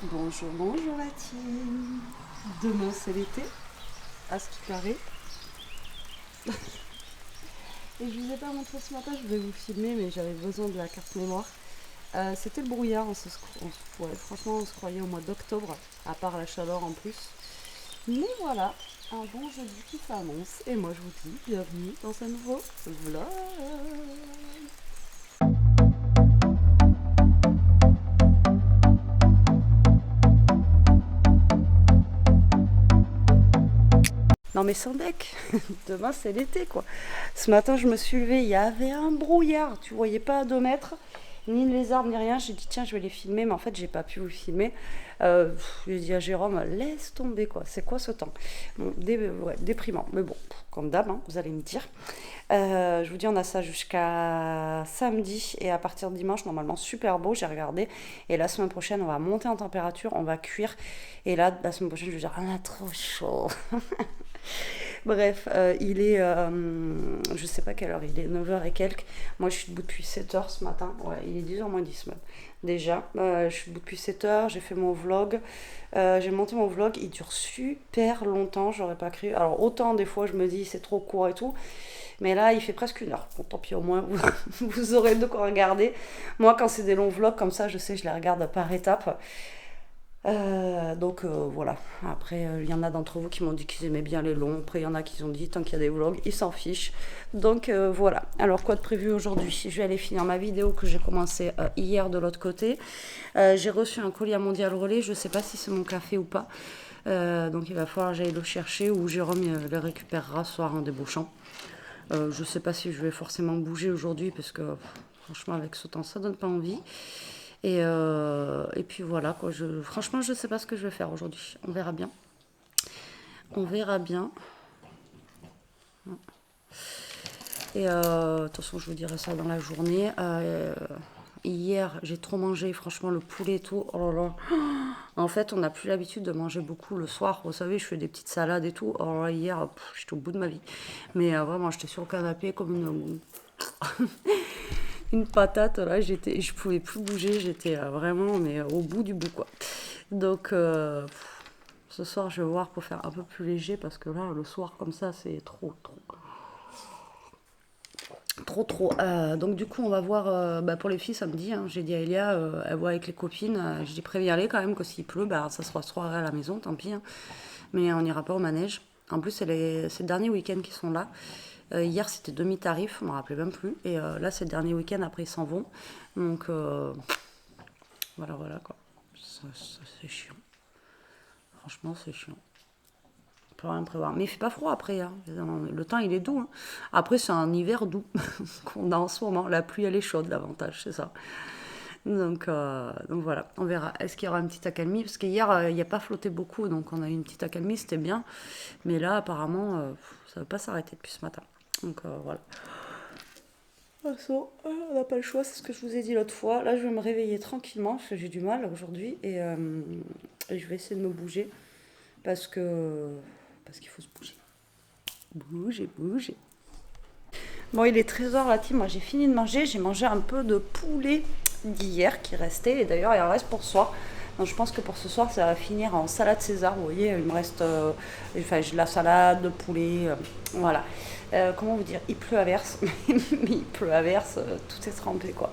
Bonjour, bonjour la team. Demain c'est l'été, à ce qui paraît. Et je vous ai pas montré ce matin, je voulais vous filmer, mais j'avais besoin de la carte mémoire. C'était le brouillard, ouais, franchement on se croyait au mois d'octobre, à part la chaleur en plus. Mais voilà, un bon jeudi qui s'annonce. Et moi je vous dis bienvenue dans un nouveau vlog. Non mais sans deck, demain c'est l'été quoi. Ce matin je me suis levée, il y avait un brouillard, tu voyais pas à 2 mètres, ni les arbres ni rien. J'ai dit tiens je vais les filmer, mais en fait j'ai pas pu vous filmer. J'ai dit à Jérôme laisse tomber quoi, c'est quoi ce temps. Bon, ouais, déprimant, mais bon, comme d'hab, hein, vous allez me dire. Je vous dis on a ça jusqu'à samedi et à partir de dimanche normalement super beau, j'ai regardé. Et la semaine prochaine on va monter en température, on va cuire. Et là la semaine prochaine je vais dire on a trop chaud. Bref, il est, je sais pas quelle heure, il est 9h et quelques. Moi, je suis debout depuis 7h ce matin. Ouais, il est 10h moins 10 même. Déjà, je suis debout depuis 7h, j'ai fait mon vlog. J'ai monté mon vlog, il dure super longtemps, j'aurais pas cru. Alors, autant des fois, je me dis c'est trop court et tout. Mais là, il fait presque 1 heure. Bon, tant pis, au moins, vous aurez de quoi regarder. Moi, quand c'est des longs vlogs comme ça, je sais, je les regarde par étapes. Donc voilà. Après, il y en a d'entre vous qui m'ont dit qu'ils aimaient bien les longs. Après, il y en a qui ont dit tant qu'il y a des vlogs, ils s'en fichent. Donc voilà. Alors, quoi de prévu aujourd'hui? Je vais aller finir ma vidéo que j'ai commencé hier de l'autre côté. J'ai reçu un colis à Mondial Relais. Je sais pas si c'est mon café ou pas. Donc il va falloir que j'aille le chercher ou Jérôme le récupérera ce soir en débouchant. Je sais pas si je vais forcément bouger aujourd'hui parce que franchement, avec ce temps, ça donne pas envie. Et puis voilà, quoi. Franchement, je ne sais pas ce que je vais faire aujourd'hui. On verra bien. On verra bien. Et de toute façon, je vous dirai ça dans la journée. Hier, j'ai trop mangé, franchement, le poulet et tout. Oh là là. En fait, on n'a plus l'habitude de manger beaucoup le soir. Vous savez, je fais des petites salades et tout. Oh là, hier, j'étais au bout de ma vie. Mais vraiment, j'étais sur le canapé comme une patate. Là, je pouvais plus bouger. J'étais vraiment, mais au bout du bout, quoi. Donc, ce soir, je vais voir pour faire un peu plus léger parce que là, le soir, comme ça, c'est trop, trop. Trop, trop. Donc, du coup, on va voir pour les filles samedi. Hein, j'ai dit à Elia, elle voit avec les copines. Je dis préviens-les quand même que s'il pleut, ça se soirée à la maison, tant pis. Hein. Mais on n'ira pas au manège. En plus, c'est le dernier week-end qui sont là. Hier, c'était demi-tarif, je ne me rappelais même plus. Et là, c'est le dernier week-end, après, ils s'en vont. Donc, voilà, voilà, quoi. Ça c'est chiant. Franchement, c'est chiant. On peut rien prévoir. Mais il fait pas froid après. Hein. Le temps, il est doux. Hein. Après, c'est un hiver doux qu'on a en ce moment. La pluie, elle est chaude, l'avantage, c'est ça. Donc voilà, on verra. Est-ce qu'il y aura une petite accalmie? Parce qu'hier, il n'y a pas flotté beaucoup, donc on a eu une petite accalmie, c'était bien. Mais là, apparemment, ça ne veut pas s'arrêter depuis ce matin. Donc voilà. De toute façon, on n'a pas le choix, c'est ce que je vous ai dit l'autre fois. Là, je vais me réveiller tranquillement, parce que j'ai du mal aujourd'hui. Et je vais essayer de me bouger, parce qu'il faut se bouger. Bouger, bouger. Bon, il est 13h la team, moi j'ai fini de manger. J'ai mangé un peu de poulet d'hier qui restait. Et d'ailleurs, il en reste pour ce soir. Donc je pense que pour ce soir, ça va finir en salade César. Vous voyez, il me reste j'ai de la salade, de poulet. Voilà. Comment vous dire? Il pleut à verse. Mais il pleut à verse. Tout est trempé, quoi.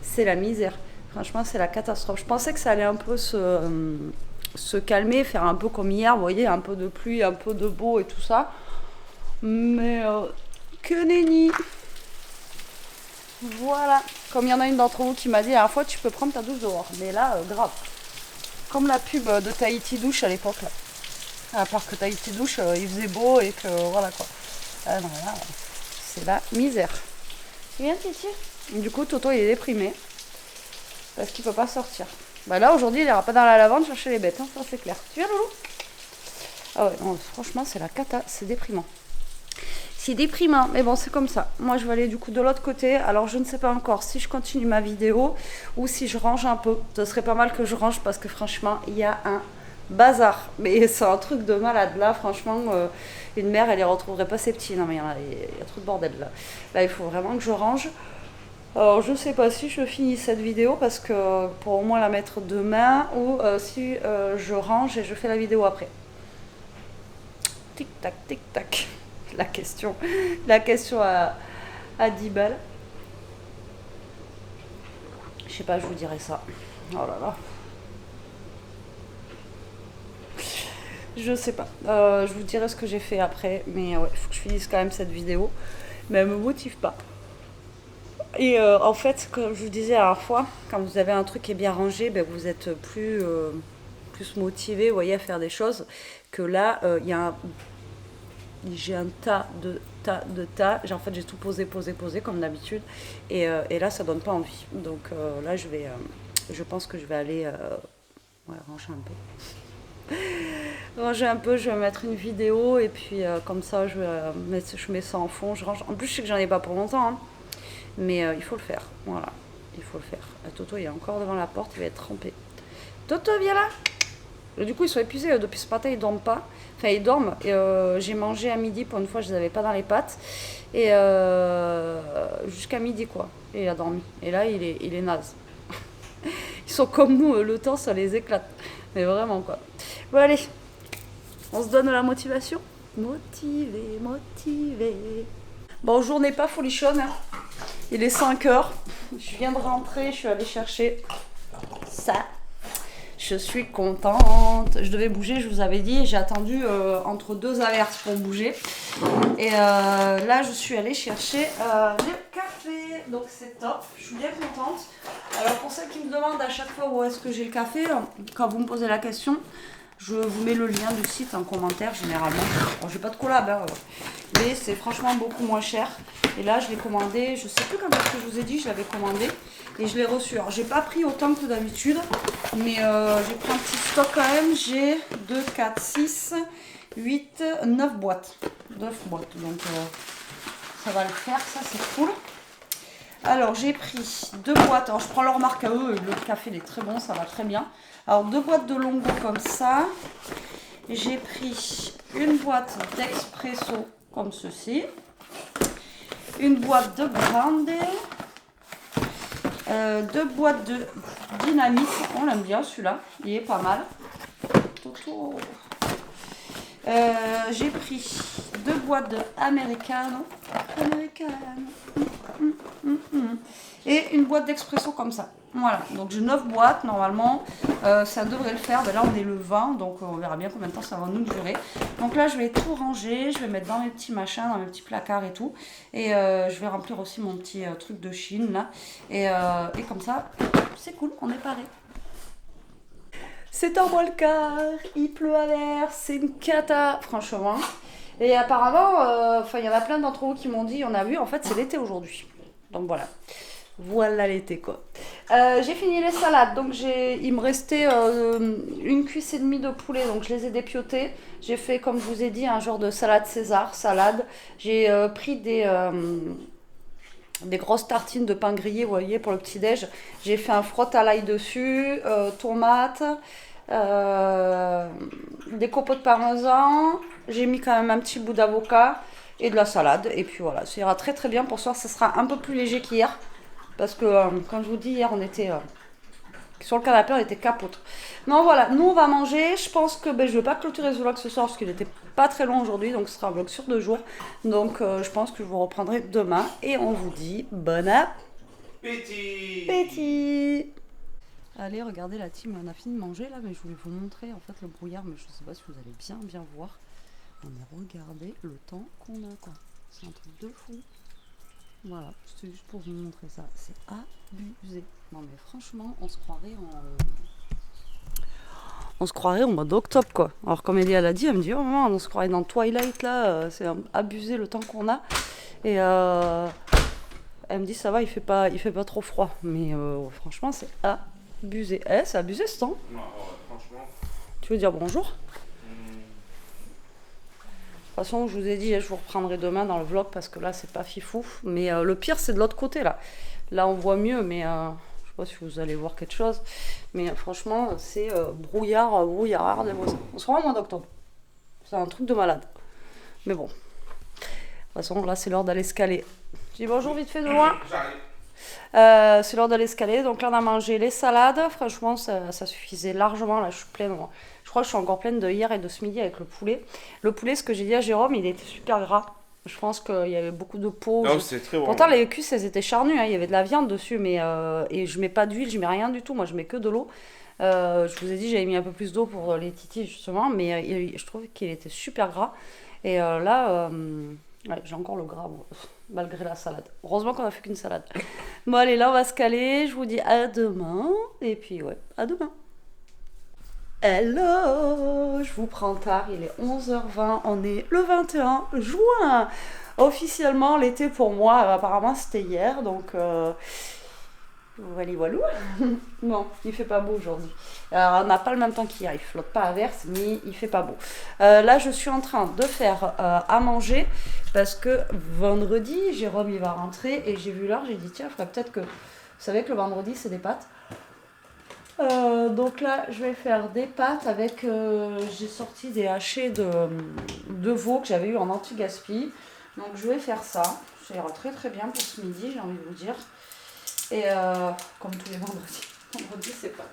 C'est la misère. Franchement, c'est la catastrophe. Je pensais que ça allait un peu se calmer, faire un peu comme hier. Vous voyez, un peu de pluie, un peu de beau et tout ça. Mais que nenni. Voilà. Comme il y en a une d'entre vous qui m'a dit la dernière fois, tu peux prendre ta douche dehors. Mais là, grave. Comme la pub de Tahiti Douche à l'époque. Là. À part que Tahiti Douche, il faisait beau et que voilà quoi. Ah non, là, c'est la misère. Tu viens, Titi? Du coup, Toto, il est déprimé. Parce qu'il peut pas sortir. Bah là, aujourd'hui, il ira pas dans la lavande chercher les bêtes. Hein, ça, c'est clair. Tu viens, Loulou? Ah ouais, non, franchement, c'est la cata. C'est déprimant. C'est déprimant, mais bon, c'est comme ça. Moi, je vais aller du coup de l'autre côté. Alors, je ne sais pas encore si je continue ma vidéo ou si je range un peu. Ce serait pas mal que je range parce que franchement, il y a un bazar. Mais c'est un truc de malade. Là, franchement, une mère, elle ne retrouverait pas ses petits. Non, mais il y a trop de bordel là. Là, il faut vraiment que je range. Alors je sais pas si je finis cette vidéo parce que pour au moins la mettre demain ou si je range et je fais la vidéo après. Tic tac, tic tac. La question, à 10 balles. Je sais pas, je vous dirai ça. Oh là là. Je sais pas. Je vous dirai ce que j'ai fait après. Mais ouais, il faut que je finisse quand même cette vidéo. Mais elle me motive pas. Et en fait, comme je vous disais la dernière fois, quand vous avez un truc qui est bien rangé, ben, vous êtes plus motivé, vous voyez, à faire des choses. Que là, j'ai un tas. En fait, j'ai tout posé comme d'habitude. Et là, ça donne pas envie. Donc là, je pense que je vais aller ouais, ranger un peu. Ranger un peu, je vais mettre une vidéo et puis comme ça, je mets ça en fond, je range. En plus, je sais que j'en ai pas pour longtemps, hein, mais il faut le faire. Voilà, il faut le faire. Toto, il est encore devant la porte, il va être trempé. Toto, viens là. Et du coup, ils sont épuisés depuis ce matin, ils dorment pas. Enfin, ils dorment. Et j'ai mangé à midi, pour une fois, je les avais pas dans les pattes. Et jusqu'à midi, quoi. Et il a dormi. Et là, il est naze. Ils sont comme nous, le temps, ça les éclate. Mais vraiment, quoi. Bon, allez, on se donne la motivation. Motivé. Bon, journée pas folichonne. Hein. Il est 5 heures. Je viens de rentrer, je suis allée chercher ça. Je suis contente. Je devais bouger, je vous avais dit. J'ai attendu entre 2 averses pour bouger. Et là, je suis allée chercher le café. Donc, c'est top. Je suis bien contente. Alors, pour celles qui me demandent à chaque fois où est-ce que j'ai le café, quand vous me posez la question, je vous mets le lien du site en commentaire généralement. Bon, j'ai pas de collab, hein, mais c'est franchement beaucoup moins cher. Et là, je l'ai commandé, je sais plus quand est-ce que je vous ai dit, je l'avais commandé et je l'ai reçu. Alors, j'ai pas pris autant que d'habitude, mais j'ai pris un petit stock quand même. J'ai 2, 4, 6, 8, 9 boîtes. 9 boîtes, donc ça va le faire, ça c'est cool. Alors, j'ai pris 2 boîtes. Alors, je prends leur marque à eux. Le café, il est très bon, ça va très bien. Alors, 2 boîtes de Longo comme ça. J'ai pris une boîte d'expresso comme ceci. Une boîte de grande. 2 boîtes de dynamite. On l'aime bien celui-là. Il est pas mal. J'ai pris 2 boîtes de Americano. Et une boîte d'expresso comme ça. Voilà, donc j'ai 9 boîtes normalement, ça devrait le faire. Ben là on est le 20, donc on verra bien combien de temps ça va nous durer. Donc là je vais tout ranger, je vais mettre dans mes petits machins, dans mes petits placards et tout. Et je vais remplir aussi mon petit truc de Chine là. Et comme ça, c'est cool, on est paré. C'est un mois le quart, il pleut à l'air, c'est une cata, franchement. Et apparemment, il y en a plein d'entre vous qui m'ont dit, on a vu, en fait c'est l'été aujourd'hui. Donc voilà. Voilà l'été quoi. J'ai fini les salades, donc il me restait une cuisse et demie de poulet, donc je les ai dépiotées. J'ai fait, comme je vous ai dit, un genre de salade César, salade. J'ai pris des grosses tartines de pain grillé, vous voyez, pour le petit-déj. J'ai fait un frotte à l'ail dessus, tomates, des copeaux de parmesan. J'ai mis quand même un petit bout d'avocat et de la salade. Et puis voilà, ça ira très très bien pour ce soir. Ça sera un peu plus léger qu'hier. Parce que, comme je vous dis, hier, on était sur le canapé, on était capote. Non, voilà, nous, on va manger. Je pense que je ne vais pas clôturer ce vlog ce soir parce qu'il n'était pas très long aujourd'hui. Donc, ce sera un vlog sur 2 jours. Donc, je pense que je vous reprendrai demain. Et on vous dit bon appétit. Allez, regardez la team. On a fini de manger là, mais je voulais vous montrer en fait le brouillard. Mais je ne sais pas si vous allez bien voir. Mais regardez le temps qu'on a, quoi. C'est un truc de fou. Voilà, c'était juste pour vous montrer ça. C'est abusé. Non mais franchement, on se croirait en mode octobre quoi. Alors comme Elia l'a dit, elle me dit oh maman, on se croirait dans Twilight là, c'est abusé le temps qu'on a. Et elle me dit ça va, il fait pas trop froid. Mais franchement c'est abusé. C'est abusé ce temps. Non, franchement. Tu veux dire bonjour? De toute façon, je vous ai dit, je vous reprendrai demain dans le vlog parce que là, c'est pas fifou. Mais le pire, c'est de l'autre côté, là. Là, on voit mieux, mais je sais pas si vous allez voir quelque chose. Mais franchement, c'est brouillard des voisins. On se rend au mois d'octobre. C'est un truc de malade. Mais bon. De toute façon, là, c'est l'heure d'aller se caler. Je dis bonjour vite fait de loin. C'est l'heure d'aller se caler. Donc là, on a mangé les salades. Franchement, ça suffisait largement. Là, je suis pleine. Je crois que je suis encore pleine de hier et de ce midi avec le poulet. Le poulet, ce que j'ai dit à Jérôme, il était super gras. Je pense qu'il y avait beaucoup de peau. Non, c'est très bon. Pourtant, les cuisses, elles étaient charnues, hein. Il y avait de la viande dessus, mais et je mets pas d'huile, je mets rien du tout. Moi, je mets que de l'eau. Je vous ai dit, j'avais mis un peu plus d'eau pour les titis, justement, mais je trouve qu'il était super gras. Et là, ouais, j'ai encore le gras, bon, malgré la salade. Heureusement qu'on a fait qu'une salade. Bon, allez, là, on va se caler. Je vous dis à demain. Et puis, ouais, à demain. Hello, je vous prends tard, il est 11h20, on est le 21 juin. Officiellement, l'été pour moi, apparemment c'était hier, donc voilà, voilà. Non, il fait pas beau aujourd'hui. Alors, on n'a pas le même temps qu'hier, il flotte pas à verse, mais il fait pas beau. Là, je suis en train de faire à manger parce que vendredi, Jérôme il va rentrer et j'ai vu l'heure, j'ai dit tiens, il faudrait peut-être que. Vous savez que le vendredi c'est des pâtes. Donc là, je vais faire des pâtes avec. J'ai sorti des hachés de veau que j'avais eu en anti-gaspi. Donc je vais faire ça. Ça ira très très bien pour ce midi, j'ai envie de vous dire. Et comme tous les vendredis. Vendredi, c'est pâtes.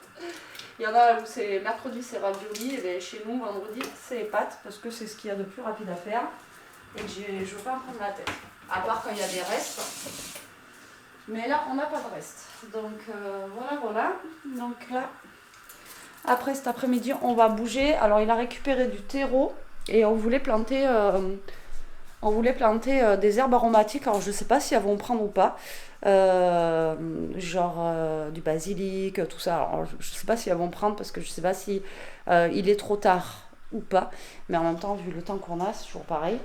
Il y en a où c'est mercredi, c'est ravioli. Et bien chez nous, vendredi, c'est les pâtes parce que c'est ce qu'il y a de plus rapide à faire. Et que je ne veux pas en prendre la tête. À part quand il y a des restes. Mais là, on n'a pas de reste. Donc voilà. Donc là, après cet après-midi, on va bouger. Alors, il a récupéré du terreau et on voulait planter, des herbes aromatiques. Alors, je ne sais pas si elles vont prendre ou pas. Du basilic, tout ça. Alors, je ne sais pas si elles vont prendre parce que je ne sais pas si il est trop tard ou pas. Mais en même temps, vu le temps qu'on a, c'est toujours pareil.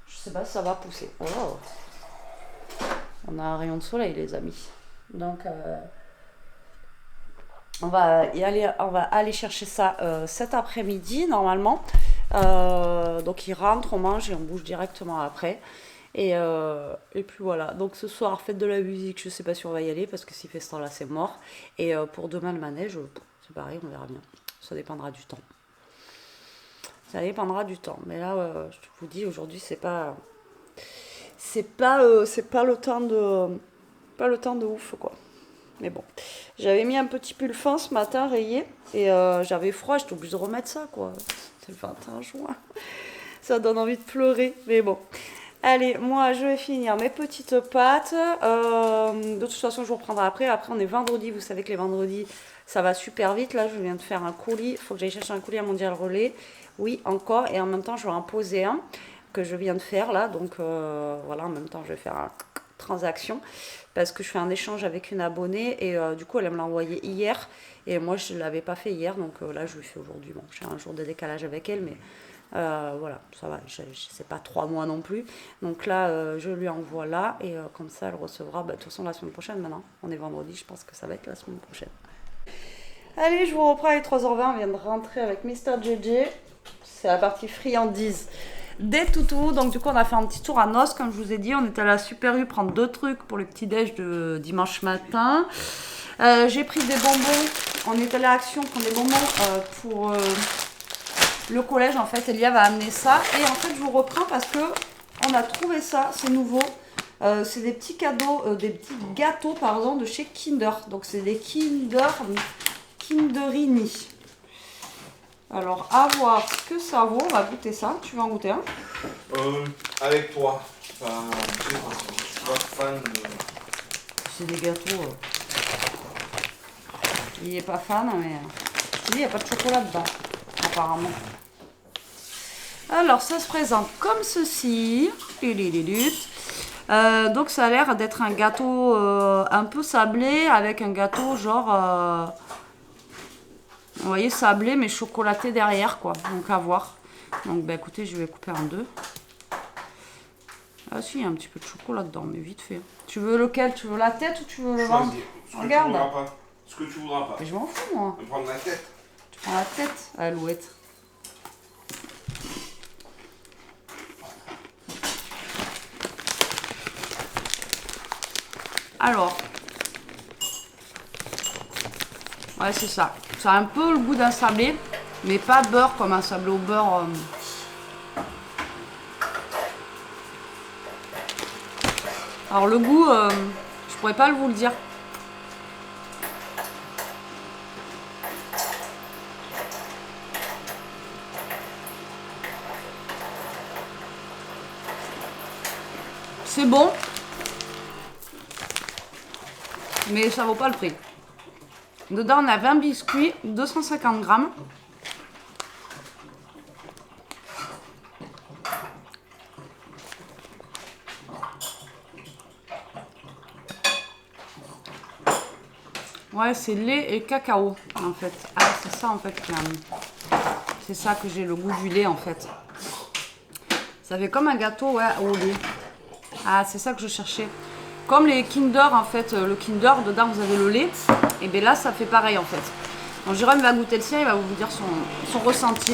Je ne sais pas si ça va pousser. Oh. On a un rayon de soleil, les amis. Donc, on va aller chercher ça cet après-midi, normalement. Donc, il rentre, on mange et on bouge directement après. Et puis voilà. Donc, ce soir, fête de la musique, je sais pas si on va y aller parce que s'il fait ce temps-là, c'est mort. Et pour demain, le manège, c'est pareil, on verra bien. Ça dépendra du temps. Mais là, je vous dis, aujourd'hui, c'est pas le temps de ouf, quoi. Mais bon, j'avais mis un petit pull fin ce matin rayé et j'avais froid, j'étais obligée de remettre ça, quoi. C'est le 21 juin. Ça donne envie de pleurer, mais bon. Allez, moi je vais finir mes petites pâtes. De toute façon, je vous reprendrai après. Après, on est vendredi, vous savez que les vendredis, ça va super vite. Là, je viens de faire un colis. Il faut que j'aille chercher un colis à Mondial Relais. Oui, encore. Et en même temps, je vais en poser un que je viens de faire là. Donc voilà, en même temps, je vais faire une transaction parce que je fais un échange avec une abonnée et du coup, elle me l'a envoyé hier. Et moi, je ne l'avais pas fait hier. Donc là, je le fais aujourd'hui. Bon, j'ai un jour de décalage avec elle, mais voilà, ça va, c'est pas 3 mois non plus. Donc là, je lui envoie là, et comme ça, elle recevra, de toute façon, la semaine prochaine maintenant. On est vendredi, je pense que ça va être la semaine prochaine. Allez, je vous reprends, à 3h20, on vient de rentrer avec Mister JJ. C'est la partie friandise des toutous. Donc du coup, on a fait un petit tour à Noces, comme je vous ai dit. On était à la Super U prendre 2 trucs pour le petit-déj de dimanche matin. J'ai pris des bonbons. On est allé à Action prendre des bonbons pour... le collège, en fait, Elia va amener ça. Et en fait, je vous reprends parce que on a trouvé ça, c'est nouveau. C'est des petits cadeaux, des petits gâteaux, pardon, de chez Kinder. Donc, c'est des Kinderini. Alors, à voir ce que ça vaut. On va goûter ça. Tu veux en goûter un? Avec toi. Enfin, je suis pas fan de... C'est des gâteaux. Il est pas fan, mais... il n'y a pas de chocolat dedans, apparemment. Alors, ça se présente comme ceci. Donc, ça a l'air d'être un gâteau un peu sablé avec un gâteau genre... vous voyez, sablé mais chocolaté derrière, quoi. Donc, à voir. Donc, écoutez, je vais couper en 2. Ah si, il y a un petit peu de chocolat dedans, mais vite fait. Tu veux lequel? Tu veux la tête ou tu veux le ventre? Regarde. Ce que tu voudras pas. Mais je m'en fous, moi. Je vais prendre la tête. Tu prends la tête, Alouette. Alors, ouais, c'est ça. Ça a un peu le goût d'un sablé, mais pas beurre comme un sablé au beurre. Alors, le goût, je pourrais pas vous le dire. C'est bon, mais ça vaut pas le prix. Dedans, on a 20 biscuits, 250 grammes. Ouais, c'est lait et cacao, en fait. Ah, c'est ça, en fait. C'est ça que j'ai le goût du lait, en fait. Ça fait comme un gâteau, ouais, au lait. Ah, c'est ça que je cherchais. Comme les Kinder, en fait, le Kinder, dedans, vous avez le lait. Et bien là, ça fait pareil, en fait. Donc, Jérôme va goûter le sien, il va vous dire son ressenti.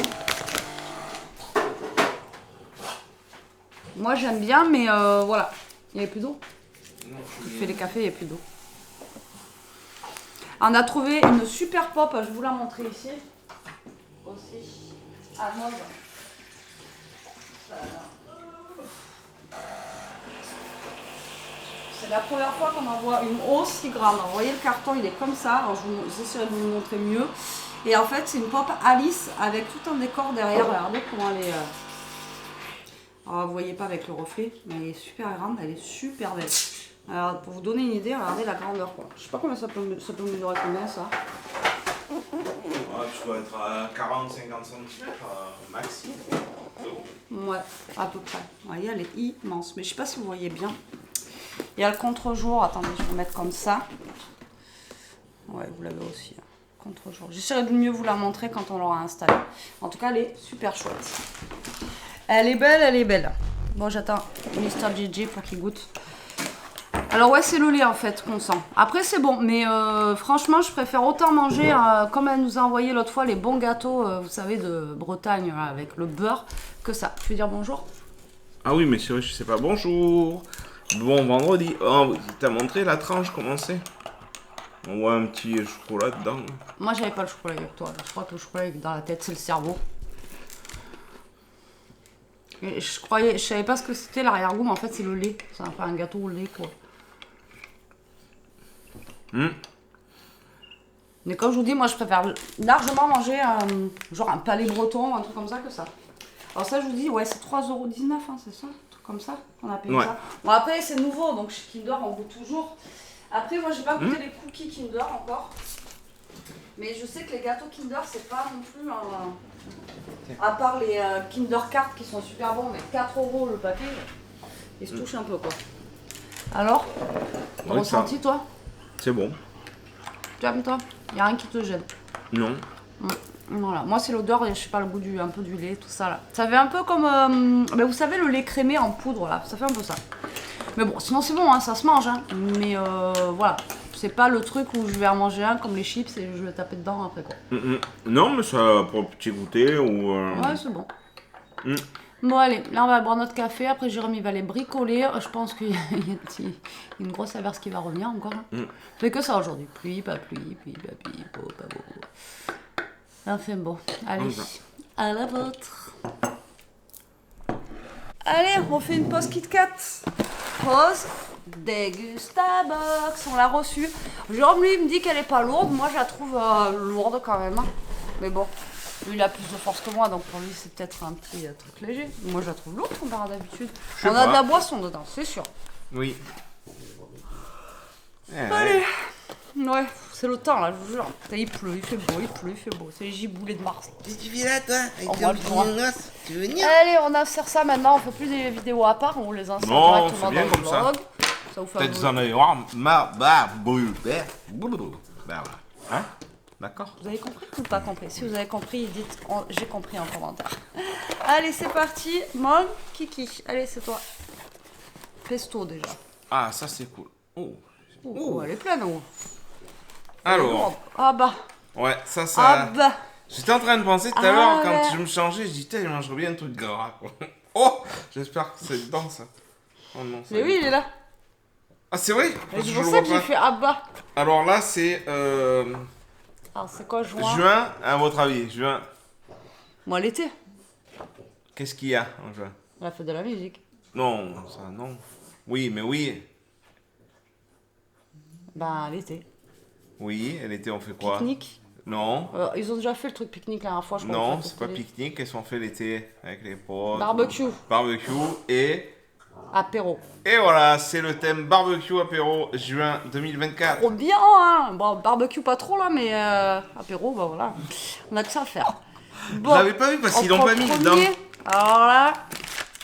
Moi, j'aime bien, mais voilà. Il n'y avait plus d'eau. Je fais les cafés, il n'y a plus d'eau. On a trouvé une super pop, je vous la montrer ici. Aussi. À mode. C'est la première fois qu'on en voit une aussi grande. Vous voyez, le carton, il est comme ça. Alors, j'essaierai de vous le montrer mieux. Et en fait, c'est une pop Alice avec tout un décor derrière. Regardez comment elle est... Alors, vous voyez pas avec le reflet, mais elle est super grande, elle est super belle. Alors, pour vous donner une idée, regardez la grandeur, quoi. Je sais pas combien ça peut mesurer combien, ça. Ouais, tu dois être à 40-50 cm maxi. Ouais, à peu près. Vous voyez, elle est immense. Mais je sais pas si vous voyez bien. Il y a le contre-jour. Attendez, je vais le mettre comme ça. Ouais, vous l'avez aussi. Hein. Contre-jour. J'essaierai de mieux vous la montrer quand on l'aura installée. En tout cas, elle est super chouette. Elle est belle, elle est belle. Bon, j'attends Mr. JJ pour qu'il goûte. Alors ouais, c'est le lait en fait qu'on sent. Après c'est bon, mais franchement je préfère autant manger, comme elle nous a envoyé l'autre fois, les bons gâteaux, vous savez, de Bretagne, avec le beurre, que ça. Tu veux dire bonjour? Ah oui, mais c'est vrai, je sais pas. Bonjour. Bon vendredi. Oh, t'as montré la tranche, comment c'est? On voit un petit chocolat dedans. Moi j'avais pas le chocolat avec toi, je crois que le chocolat dans la tête c'est le cerveau. Et je savais pas ce que c'était l'arrière-goût, mais en fait c'est le lait. Ça va faire un gâteau au lait quoi. Mais comme je vous dis, moi je préfère largement manger genre un palais breton, un truc comme ça que ça. Alors ça je vous dis, ouais c'est 3,19 €, hein, c'est ça? Un truc comme ça qu'on a payé Ouais. ça. Bon après c'est nouveau, donc chez Kinder on goûte toujours. Après moi j'ai pas goûté les cookies Kinder encore. Mais je sais que les gâteaux Kinder c'est pas non plus à part les Kinder Cartes qui sont super bons, mais 4 € le paquet, ils se touchent un peu quoi. Alors, ton Ouais, ressenti toi? C'est bon. Tu aimes toi? Y a rien qui te gêne? Non. Voilà, moi c'est l'odeur et je sais pas le goût un peu du lait, tout ça là. Ça fait un peu comme, vous savez le lait crémé en poudre là, ça fait un peu ça. Mais bon, sinon c'est bon, hein, ça se mange, hein. Mais voilà, c'est pas le truc où je vais en manger un comme les chips et je vais taper dedans après quoi. Non, mais ça pour un petit goûter ou. Ouais, c'est bon. Bon allez, là on va boire notre café, après Jérôme il va les bricoler, je pense qu'il y a une grosse averse qui va revenir encore. Hein. C'est que ça aujourd'hui, pluie, pas pluie, pluie, pas pluie, beau, pas beau. Enfin bon, allez, à la vôtre. Allez, on fait une pause Kit Kat. Pause Dégustabox, on l'a reçue. Jérôme lui il me dit qu'elle est pas lourde, moi je la trouve lourde quand même. Mais bon. Lui, il a plus de force que moi, donc pour lui, c'est peut-être un petit truc léger. Moi, je la trouve lourde comparé à d'habitude. On a de la boisson dedans, c'est sûr. Oui. Allez. Ouais, c'est le temps, là, je vous jure. Il pleut, il fait beau, il pleut, il fait beau. C'est les giboulées de Mars. Qu'est-ce que tu fais là, toi? Avec On ton voit le petit droit. noce? Tu veux venir? Allez, on insère ça maintenant. On fait plus des vidéos à part, on les insère Non, directement c'est bien dans comme le ça. vlog. Ça vous fait Peut-être un vous en allez voir ma voilà. Hein? D'accord. Vous avez compris ou pas compris? Si vous avez compris, dites j'ai compris en commentaire. Allez, c'est parti. Mon Kiki. Allez, c'est toi. Pesto déjà. Ah, ça c'est cool. Oh. Oh, elle est pleine, oh. Alors. Ah bah. Ouais, ça. Ah bah. J'étais en train de penser tout à l'heure, Ah quand ouais. je me changeais, je dis, je mangerais bien un truc gras. Quoi. Oh, j'espère que c'est dedans ça. Oh non, ça Mais oui, il est là. Ah, c'est vrai? Et Parce c'est que pour je ça le qu'il vois pas. fait ah bah. Alors là, c'est Alors, c'est quoi, juin? juin, à votre avis, juin. Moi, l'été. Qu'est-ce qu'il y a en juin? La fête de la musique. Non, ça non. Oui, mais oui. Ben, l'été. Oui, elle était, on fait quoi? Pique-nique. Non, Ils ont déjà fait le truc pique-nique la dernière fois, je crois. non, que c'est pas télé. pique-nique, elles sont fait l'été avec les potes. Barbecue. Barbecue et... Apéro. Et voilà, c'est le thème barbecue apéro juin 2024. Trop bien, hein. Bon, barbecue pas trop là, mais apéro, bah voilà. On a que ça à faire. Bon, Je l'avais pas vu parce on qu'ils l'ont prend pas le mis premier. dedans. Alors là, Ah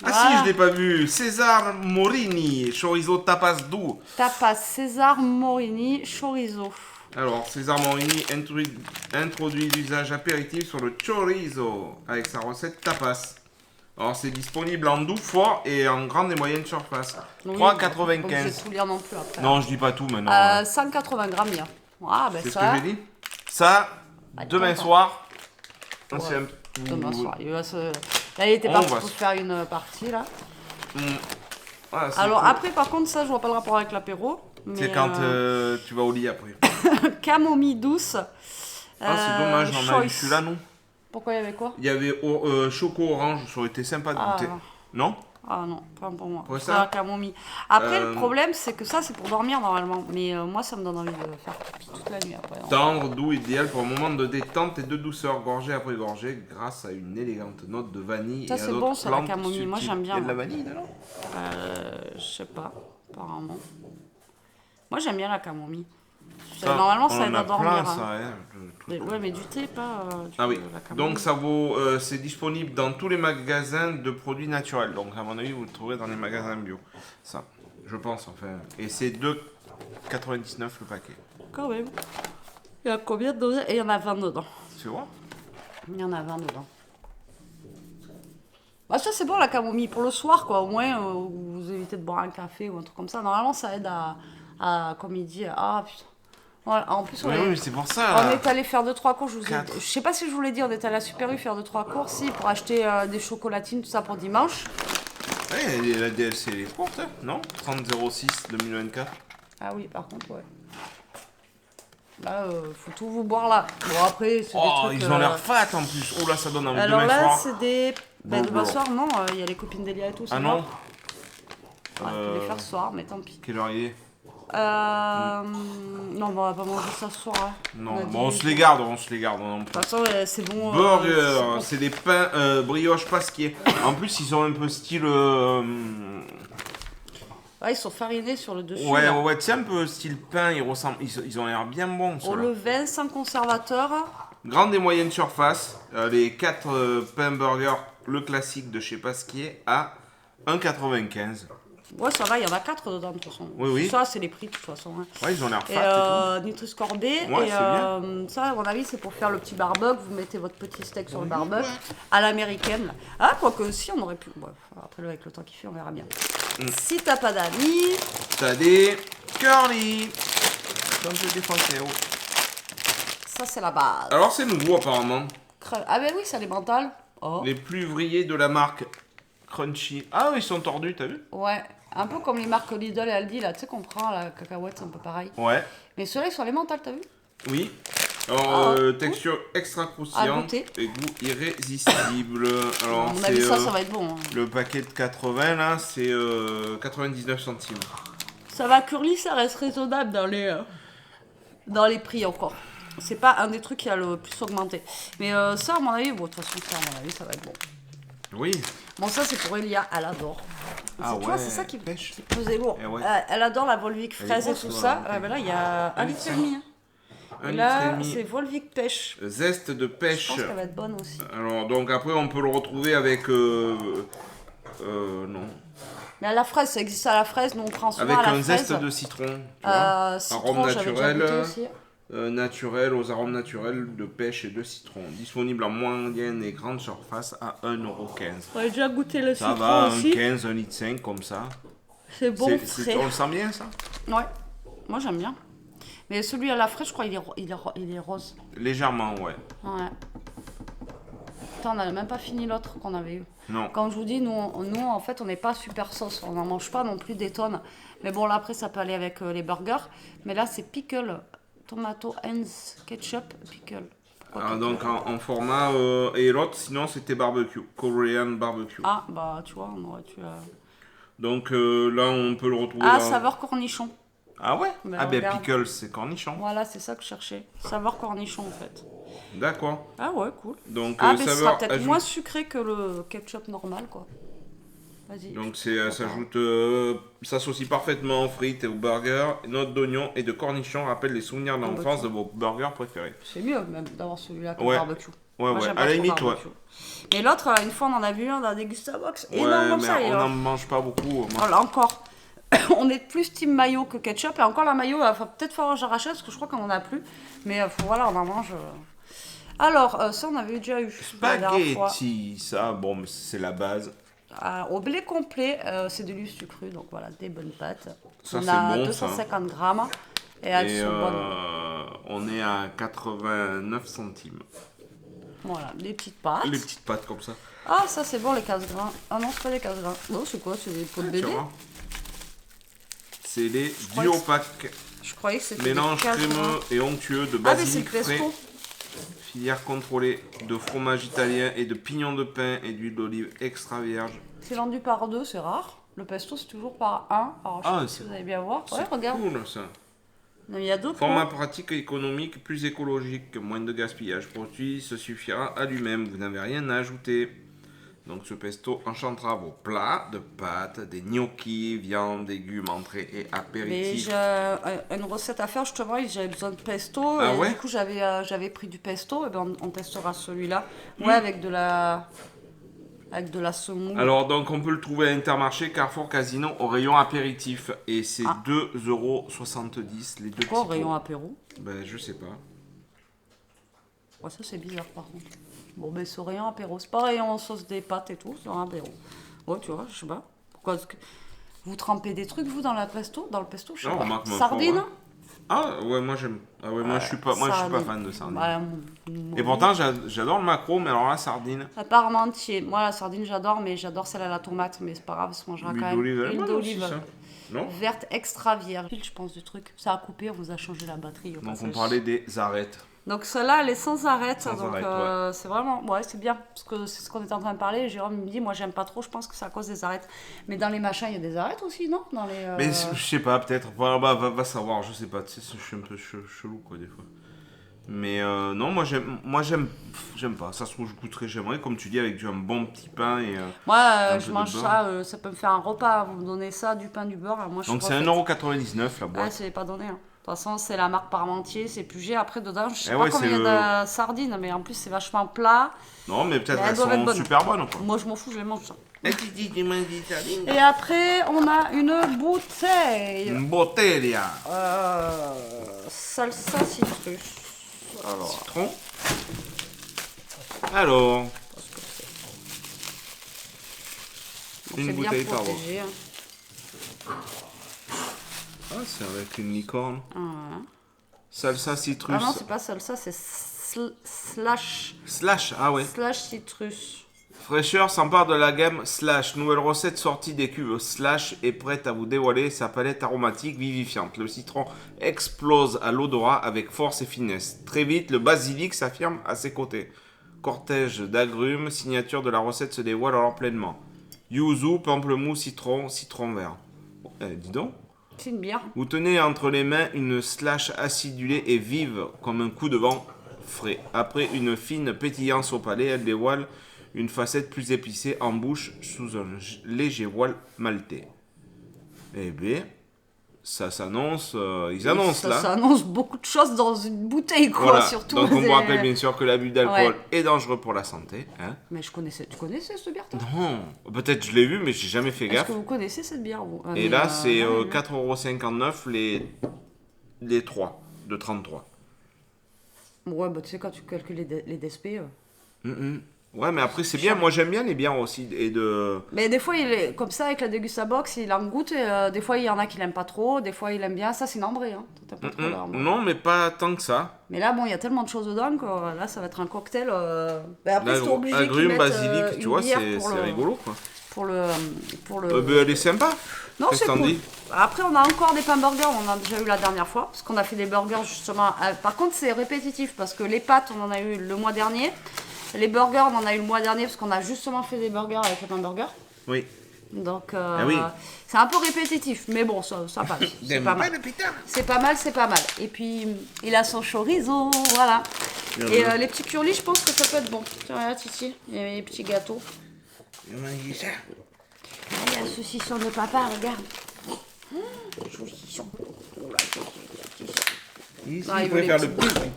voilà. si, je l'ai pas vu. César Morini, chorizo tapas doux. Tapas César Morini chorizo. Alors, César Morini introduit l'usage apéritif sur le chorizo avec sa recette tapas. Alors, c'est disponible en doux, fort et en grande et moyenne surface. Oui, pas obligé de 3,95. tout lire non plus après. Non, je dis pas tout maintenant. 180 grammes, il y a. Ah, ben C'est ce ça. que j'ai dit. Ça, Bah, demain attends. soir. Ouais. c'est un- Demain soir. Il va se... Là, il était On parti va pour se- faire une partie là. Voilà, c'est Alors cool. après, par contre, ça, je vois pas le rapport avec l'apéro. C'est mais, quand tu vas au lit après. Camomille douce. Ah, c'est dommage, on a eu choice. celui-là, non? Pourquoi il y avait quoi? Il y avait choco orange, ça aurait été sympa de Ah. goûter. Non? Ah non, pas pour moi. Pour C'est ça la camomille. Après, le Euh, problème, c'est que ça, c'est pour dormir normalement. Mais moi, ça me donne envie de faire pipi toute la nuit après. Tendre, doux, idéal pour un moment de détente et de douceur, gorgée après gorgée, grâce à une élégante note de vanille Ça, et à c'est d'autres bon, ça, la plantes camomille. Moi, subtiles. j'aime bien, Il y a de la moi. vanille dedans? Je sais pas, apparemment. Moi, j'aime bien la camomille. Ça, Normalement, on ça en aide a à dormir. plein, hein. ça, hein, le truc. Ouais, mais du thé, pas Ah oui, la camomille. donc ça vaut, c'est disponible dans tous les magasins de produits naturels. Donc à mon avis, vous le trouverez dans les magasins bio. Ça, je pense enfin. Et c'est 2,99 le paquet. Quand même. Il y a combien de doses? Et il y en a 20 dedans. Tu vois? Il y en a 20 dedans. Bah ça c'est bon la camomille pour le soir quoi, au moins vous évitez de boire un café ou un truc comme ça. Normalement ça aide comme il dit, ah putain. Voilà, en plus on Ouais, est, oui, mais c'est pour ça. on là. est allé faire 2-3 courses, Quatre. je sais pas si je vous l'ai dit, on est allé à la Super U faire 2-3 courses si, pour acheter des chocolatines, tout ça pour dimanche. Ouais, la DLC elle est courte, hein, non? 30-06 2024. Ah oui par contre ouais. Là faut tout vous boire là. Bon après c'est des Oh, trucs... ils ont l'air fat en plus. Oh là, ça donne envie Alors demain là soir. c'est des... Ben Bon, demain bon. soir non, il y a les copines d'Elia et tout, c'est Ah mort. non? On va les faire ce soir mais tant pis. Quelle heure il est? Non, bon, on va pas manger ça ce soir. Hein. Non, a bon, on dit- se les garde, on se les garde. Non De toute façon, c'est bon. Burger, c'est des pains brioche pasquier. En plus, ils sont un peu style. Ouais, ils sont farinés sur le dessus. Ouais, là. ouais, tu sais, un peu style pain, ils ont l'air bien bons. Au ceux-là. levain, sans conservateur. Grande et moyenne surface, les 4 pains burgers, le classique de chez Pasquier, à 1,95. Ouais, ça va, il y en a 4 dedans de toute façon. Oui, oui. Ça, c'est les prix de toute façon. Hein. Ouais, ils ont l'air Et fat Nutri-Score B. Ouais, et c'est ça, à mon avis, c'est pour faire le petit barbecue. Vous mettez votre petit steak sur le barbecue à l'américaine. là. Ah, quoique si, on aurait pu. Bref, après, avec le temps qu'il fait, on verra bien. Si t'as pas d'amis. et tout. T'as des curly. Comme je défends Théo. Ça, c'est la base. Alors, c'est nouveau apparemment. Ah, ben oui, ça, les mentales. Oh. Les plus vrillés de la marque Crunchy. Ah, ils sont tordus, t'as vu? Ouais, un peu comme les marques Lidl et Aldi, là, tu sais qu'on prend la cacahuète, c'est un peu pareil. Ouais. Mais ceux-là, ils sont les mentales, t'as vu? Oui. Alors, Ah, texture extra À croustillante goûter. et goût irrésistible. Alors, À mon c'est avis, ça va être bon. Hein. le paquet de 80 là, c'est 99 centimes. Ça va, Curly, ça reste raisonnable dans les prix encore. C'est pas un des trucs qui a le plus augmenté. Mais ça, à mon avis, bon, de toute façon, ça, à mon avis, ça va être bon. Oui. Bon, ça, c'est pour Elia, elle adore. Ah Tu vois, ouais, c'est ça qui pêche. pesait lourd. Eh ouais. Elle adore la Volvic Elle est fraise et grosse, tout ouais, ça. ouais. Ah, ben là, il y a 1,5 litre. Hein. Un Et litre là, et demi. c'est Volvic pêche. Zeste de Je pêche. pense qu'elle va être bonne aussi. Alors, donc après, on peut le retrouver avec. Non. Mais à la fraise, ça existe à la fraise, nous on prend souvent Avec à la un fraise. zeste de citron. Tu vois. Citron, Arôme j'avais déjà naturel. goûté aussi. Naturel aux arômes naturels de pêche et de citron. Disponible en moyenne et grande surface à 1,15€. On a déjà goûté le Ça citron va, aussi. 1,15€, 1,5 litre comme ça. C'est bon, frais. On le sent bien ça? Ouais, moi j'aime bien. Mais celui à la fraise, je crois, il est rose. Légèrement, ouais. Ouais. Putain, on n'a même pas fini l'autre qu'on avait eu. Non. Comme je vous dis, nous en fait, on n'est pas super sauce. On n'en mange pas non plus des tonnes. Mais bon, là, après, ça peut aller avec les burgers. Mais là, c'est pickle. Tomato, Heinz, ketchup, pickle. Ah, donc en format. Et l'autre, sinon, c'était barbecue. Korean barbecue. Ah, bah, tu vois, on aurait dû... Donc là, on peut le retrouver Ah, dans- saveur cornichon. Ah ouais? Ben, Ah ben regarde. pickles, c'est cornichon. Voilà, c'est ça que je cherchais. Saveur cornichon en fait. D'accord. Ah ouais, cool. Donc Ah, mais ce sera saveur peut-être ajoute. moins sucré que le ketchup normal, quoi. Vas-y. Donc Attends. s'ajoute, s'associe parfaitement aux frites et aux burgers. Notes d'oignon et de cornichons rappellent les souvenirs bah, d'enfance tiens. de vos burgers préférés. C'est mieux même d'avoir celui-là que le Ouais. barbecue. Ouais, Moi, ouais, j'aime à pas la trop limite, barbecue. Mais l'autre, une fois, on en a vu un dans la Degustabox. Ouais, Énorme comme mais ça. on n'en mange pas beaucoup. Moi. Voilà, encore. On est plus team mayo que ketchup. Et encore la mayo, peut-être falloir que j'en rachète parce que je crois qu'on en a plus. Mais voilà, on en mange. Alors, ça, on avait déjà eu la dernière fois. Spaghetti, ça, bon, mais c'est la base. Au blé complet, c'est de l'huile cru. Donc voilà, des bonnes pâtes. Ça, On c'est a bon, 250 grammes. Et elles Et sont bonnes. on est à 89 centimes. Voilà, des petites pâtes. Les petites pâtes comme ça. Ah, ça c'est bon les 15 grains. Ah non, c'est pas les 15 grains. Non, c'est quoi? C'est des pots de Tu bébé? vois. C'est les croyais que Duopac. Je croyais que c'était Mélange des 15 crémeux grains. et onctueux de Ah, mais c'est le basilic frais. pesto. Filière contrôlée de fromage italien et de pignons de pain et d'huile d'olive extra vierge. C'est vendu par 2, c'est rare. Le pesto, c'est toujours par 1. Alors, je sais Ah, pas si vous allez bien voir. Ouais, C'est regarde. cool ça. Non, il y a 2 Format pots. pratique et économique, plus écologique, moins de gaspillage. Produit se suffira à lui-même, vous n'avez rien à ajouter. Donc ce pesto enchantera vos plats de pâtes, des gnocchis, viande, légumes, entrées et Mais apéritifs. j'ai une recette à faire justement, j'avais besoin de pesto. Ah et ouais du coup, j'avais pris du pesto. Et ben, on testera celui-là. Hmm. Ouais, avec de la semoule. Alors donc on peut le trouver à Intermarché, Carrefour, Casino au rayon apéritif. Et c'est Ah. 2,70 € les deux Quoi, au petits rayon pots. apéro? Ben je sais pas. Ouais, ça c'est bizarre par contre. Bon, ben c'est au rayon apéro. C'est pas rayon sauce des pâtes et tout, c'est un apéro. Ouais, tu vois, je sais pas. Pourquoi est-ce que... Vous trempez des trucs, vous, dans le pesto, je sais Non, pas. remarque, moi, Sardines? ouais. Ah ouais, moi j'aime. Ah ouais, moi je suis pas Sardines. fan de sardines. Ouais, Et pourtant j'adore le maquereau, mais alors la sardine. à parmentier. Moi, la sardine, j'adore, mais j'adore celle à la tomate. Mais c'est pas grave, ça se mangera L'huile quand même. d'olive, elle est Huile bonne aussi, d'olive. ça. Non? Verte extra vierge. Je pense du truc. Ça a coupé, on vous a changé la batterie. Au Donc on passage. parlait des arêtes. Donc celle-là, elle est sans arrêt. Sans donc arrête, c'est vraiment... Ouais, c'est bien. Parce que c'est ce qu'on était en train de parler. Jérôme me dit, moi, j'aime pas trop. Je pense que c'est à cause des arêtes. Mais dans les machins, il y a des arêtes aussi, non? Dans les, Mais je sais pas, peut-être. Va savoir, je sais pas. Tu sais, je suis un peu chelou quoi des fois. Mais non, moi j'aime pas. Ça se trouve, je goûterai, j'aimerais, comme tu dis, avec un bon petit pain et. Moi, un je peu mange de ça. Ça peut me faire un repas. Vous me donnez ça, du pain, du beurre. Moi, je Donc suis c'est refaite. 1,99€ la Ah, boîte. c'est pas donné. Hein. De toute façon, c'est la marque Parmentier, c'est plus G. Après, dedans, je sais Eh pas ouais, combien il y c'est a de sardines, mais en plus, c'est vachement plat. Non, mais peut-être Mais elles elles doivent être sont bonnes. super bonnes quoi. Moi, je m'en fous, je les mange ça. Et tu dis, tu manges des sardines. Et après, on a une bouteille. Une bottiglia. Salsa citrus. Alors, Citron. Alors, c'est une bien bouteille par mois. protégé. Hein. Ah, c'est avec une licorne. Ah, ouais. Salsa citrus. Ah non, c'est pas salsa, c'est slash Ah ouais. citrus. Fraîcheur s'empare de la gamme Slash. Nouvelle recette sortie des cuves Slash est prête à vous dévoiler sa palette aromatique vivifiante. Le citron explose à l'odorat avec force et finesse. Très vite, le basilic s'affirme à ses côtés. Cortège d'agrumes, signature de la recette se dévoile alors pleinement. Yuzu, pamplemousse, citron vert. Dis donc. C'est une bière. Vous tenez entre les mains une Slash acidulée et vive comme un coup de vent frais. Après une fine pétillance au palais, elle dévoile une facette plus épicée en bouche sous un léger voile maltais. Eh bien, ça s'annonce, ils annoncent là. Ça annonce beaucoup de choses dans une bouteille, quoi, Voilà. surtout. Donc on des- vous rappelle bien sûr que l'abus d'alcool Ouais. est dangereux pour la santé. Hein. Mais tu connaissais cette bière, toi? Non, peut-être je l'ai vu, mais j'ai jamais fait Est-ce gaffe. que vous connaissez cette bière, vous? Et Mais, là, c'est ouais, 4,59€ les 3 de 33. Ouais, bah tu sais, quand tu calcules les DSP. Ouais, mais après c'est bien. Moi j'aime bien les bières aussi et de. Mais des fois, il est comme ça avec la Degustabox, il en goûte. Et, des fois, il y en a qui l'aiment pas trop, des fois, il aime bien. Ça, c'est une ambrée. Hein. T'as pas trop là, moi. Non, mais pas tant que ça. Mais là, bon, il y a tellement de choses dedans que là, ça va être un cocktail. Ben après, c'est obligé qu'ils Agrumes, mettent basilic, tu une vois, bière c'est pour c'est le- rigolo quoi. Pour le. Ben, elle est sympa. Non, Qu'est-ce c'est que t'en cool. dis Après, on a encore des pains burgers, on en a déjà eu la dernière fois, parce qu'on a fait des burgers justement. Par contre, c'est répétitif, parce que les pâtes, on en a eu le mois dernier. Les burgers, on en a eu le mois dernier, parce qu'on a justement fait des burgers avec les pains burgers. Oui. Donc, oui. c'est un peu répétitif, mais bon, ça passe. C'est pas mal. le pétard. C'est pas mal, c'est pas mal. Et puis, il a son chorizo, voilà. Et les petits curlis, je pense que ça peut être bon. Tiens, regarde ici, il y a les petits gâteaux. Il m'a dit ça. Ah, il y a le saucisson de papa, regarde. Saucisson. Oh là, saucisson. Ici, Non, il il veut pourrait les faire le petites bruit.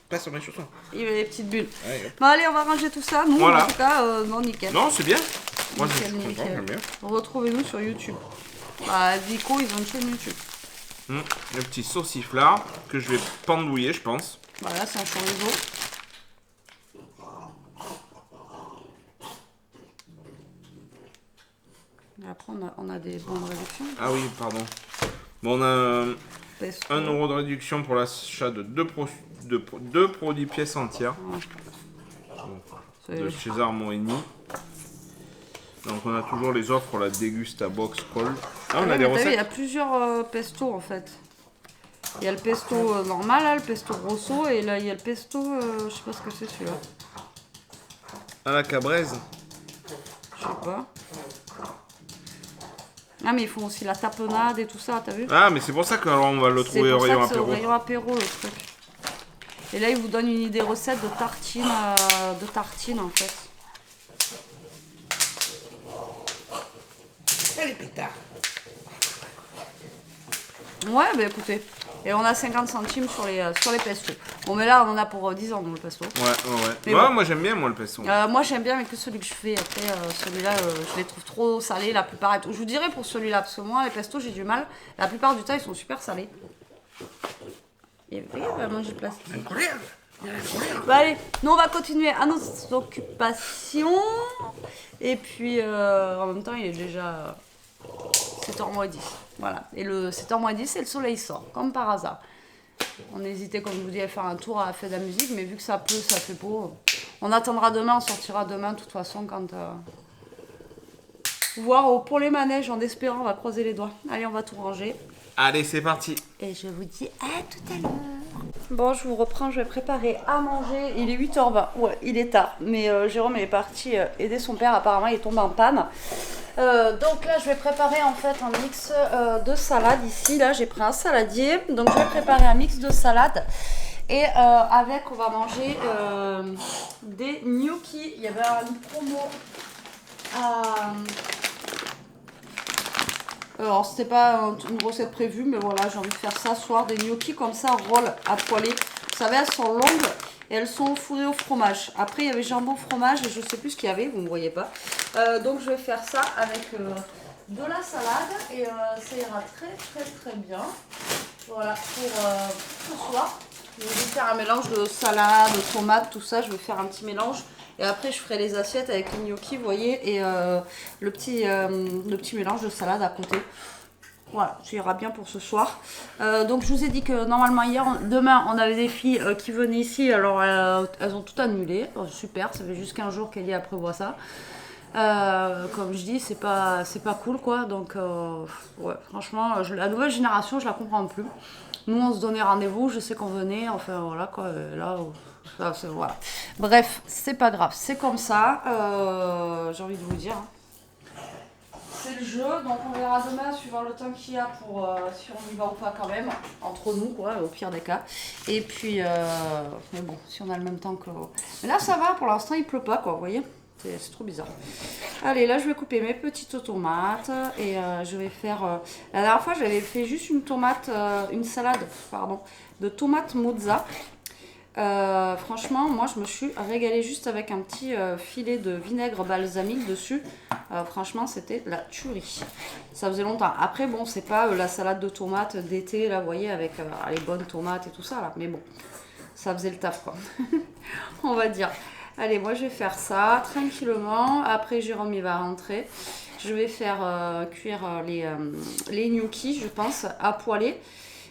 Pas sur mes chaussons. Il veut les petites bulles. Ouais, hop. Bon, allez, on va ranger tout ça. Nous, Voilà. en tout cas, non, nickel. Non, c'est bien. Moi, je Nickel, suis content, nickel. j'aime bien. Retrouvez-nous sur YouTube. Bah, Vico, ils ont une chaîne YouTube. Le petit sauciflard que je vais pendouiller, je pense. Voilà, c'est un chorizo. Et après, on a des bonnes réductions. Ah oui, pardon. Bon, on a Pesto. 1 euro de réduction pour l'achat de deux produits pièces entières C'est- de César Morini. Donc on a toujours les offres pour la Dégusta Box Cold. Ah, on Ouais, a des mais t'as vu, il y recettes. a plusieurs pestos en fait. Il y a le pesto normal, là, le pesto rosso, et là il y a le pesto, je sais pas ce que c'est celui-là. À la cabraise. Je sais pas. Ah, mais ils font aussi la tapenade et tout ça, t'as vu? Ah, mais c'est pour ça qu'on va le C'est trouver au pour ça rayon que c'est au apéro. rayon apéro le truc. Et là, ils vous donnent une idée recette de tartine en fait. Ah, les pétards. Ouais, bah écoutez. Et on a 50 centimes sur les pestos. Bon, mais là, on en a pour 10 ans, nous, le pesto. Ouais. Mais Ouais, bon. moi j'aime bien moi le pesto. Moi, j'aime bien, mais que celui que je fais. Après, celui-là, je les trouve trop salés la plupart. Et tout. Je vous dirais pour celui-là, parce que moi, les pestos, j'ai du mal. La plupart du temps, ils sont super salés. Et oui, on va manger de plastique. Incroyable. Bah allez, nous on va continuer à nos occupations. Et puis en même temps, il est déjà 7h moins 10. Voilà. Et le 7h moins 10, et le soleil sort, comme par hasard. On hésitait, comme je vous dis, à faire un tour à la fête de la musique, mais vu que ça pleut, ça fait beau. On attendra demain, on sortira demain, de toute façon, quand. Voir pour les manèges, en espérant, on va croiser les doigts. Allez, on va tout ranger. Allez, c'est parti. Et je vous dis à tout à l'heure. Bon, je vous reprends, je vais préparer à manger. Il est 8h20, ouais, il est tard. Mais Jérôme il est parti aider son père, apparemment il est tombé en panne. Donc là, je vais préparer en fait un mix de salade ici. Là, j'ai pris un saladier. Donc je vais préparer un mix de salade. Et avec, on va manger des gnocchis. Il y avait une promo à... Alors, c'était pas une recette prévue, mais voilà, j'ai envie de faire ça ce soir, des gnocchis comme ça, roll à poêler. Vous savez, elles sont longues et elles sont fourrées au fromage. Après, il y avait jambon fromage et je sais plus ce qu'il y avait, vous ne voyez pas. Donc, je vais faire ça avec de la salade et ça ira très bien. Voilà, pour ce soir. Je vais faire un mélange de salade, de tomate, tout ça. Je vais faire un petit mélange. Et après, je ferai les assiettes avec les gnocchis, vous voyez, et le petit mélange de salade à côté. Voilà, ça ira bien pour ce soir. Donc, je vous ai dit que normalement, demain, on avait des filles qui venaient ici. Alors, elles ont tout annulé. Oh, super, ça fait juste 15 jours qu'Elia prévoit ça. Comme je dis, c'est pas cool, quoi. Donc, ouais, franchement, la nouvelle génération, je la comprends plus. Nous, on se donnait rendez-vous, je sais qu'on venait, enfin, voilà, quoi. Là... voilà. Bref, c'est pas grave, c'est comme ça, j'ai envie de vous dire. C'est le jeu, donc on verra demain suivant le temps qu'il y a pour si on y va ou pas quand même, entre nous quoi, au pire des cas. Et puis, mais bon, si on a le même temps que... Mais là ça va, pour l'instant il pleut pas quoi, vous voyez. C'est trop bizarre. Allez, là je vais couper mes petites tomates et je vais faire... La dernière fois j'avais fait juste une salade, pardon, de tomates mozza. Franchement, moi je me suis régalée juste avec un petit filet de vinaigre balsamique dessus. Franchement, c'était la tuerie. Ça faisait longtemps. Après, bon, c'est pas la salade de tomates d'été, là, vous voyez, avec les bonnes tomates et tout ça, là. Mais bon, ça faisait le taf, quoi. On va dire. Allez, moi je vais faire ça tranquillement. Après, Jérôme il va rentrer. Je vais faire cuire les gnocchis, je pense, à poêler.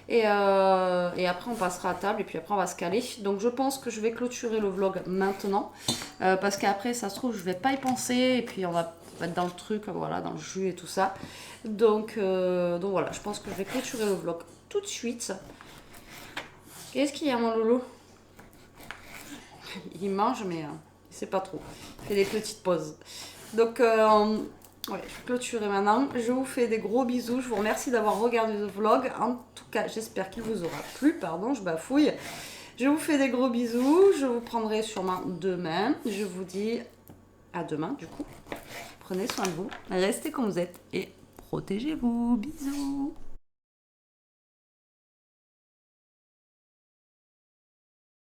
Et après on passera à table et puis après on va se caler. Donc je pense que je vais clôturer le vlog maintenant. Parce qu'après ça se trouve je vais pas y penser. Et puis on va être dans le truc, voilà, dans le jus et tout ça. Donc voilà, je pense que je vais clôturer le vlog tout de suite. Qu'est-ce qu'il y a mon loulou? Il mange mais il sait pas trop. Il fait des petites pauses. Donc Ouais, je peux clôturer maintenant. Je vous fais des gros bisous. Je vous remercie d'avoir regardé le vlog. En tout cas, j'espère qu'il vous aura plu. Pardon, je bafouille. Je vous fais des gros bisous. Je vous prendrai sûrement demain. Je vous dis à demain, du coup. Prenez soin de vous. Restez comme vous êtes et protégez-vous. Bisous.